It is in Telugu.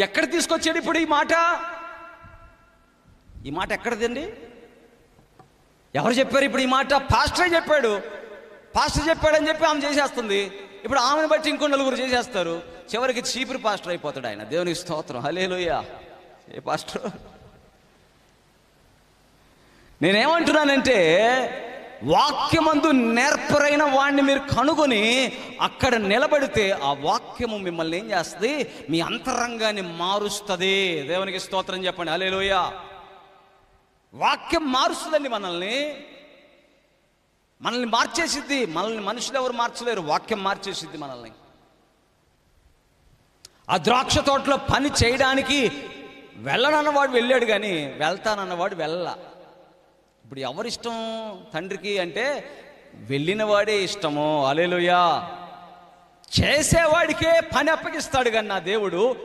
ఎక్కడ తీసుకొచ్చాడు ఇప్పుడు ఈ మాట? ఈ మాట ఎక్కడదండి? ఎవరు చెప్పారు ఇప్పుడు ఈ మాట? పాస్టరే చెప్పాడు. పాస్టర్ చెప్పాడని చెప్పి ఆమె చేసేస్తుంది. ఇప్పుడు ఆమెను బట్టి ఇంకో నలుగురు చేసేస్తారు. చివరికి చీపురు పాస్టర్ అయిపోతాడు ఆయన. దేవునికి స్తోత్రం, హల్లెలూయా. ఏ పాస్టర్? నేనేమంటున్నానంటే, వాక్యమందు నేర్పరైన వాడిని మీరు కనుగొని అక్కడ నిలబడితే ఆ వాక్యము మిమ్మల్ని ఏం చేస్తుంది? మీ అంతరంగాన్ని మారుస్తుంది. దేవునికి స్తోత్రం చెప్పండి, హల్లెలూయా. వాక్యం మారుస్తుందండి మనల్ని మార్చేసిద్ది. మనల్ని మనుషులు ఎవరు మార్చలేరు, వాక్యం మార్చేసిద్ది మనల్ని. ఆ ద్రాక్ష తోటలో పని చేయడానికి వెళ్ళనన్నవాడు వెళ్ళాడు, కానీ వెళ్తానన్నవాడు వెళ్ళ. ఇప్పుడు ఎవరిష్టం తండ్రికి అంటే వెళ్ళిన వాడే ఇష్టము. హల్లెలూయా. చేసేవాడికే పని అప్పగిస్తాడు కానీ నా దేవుడు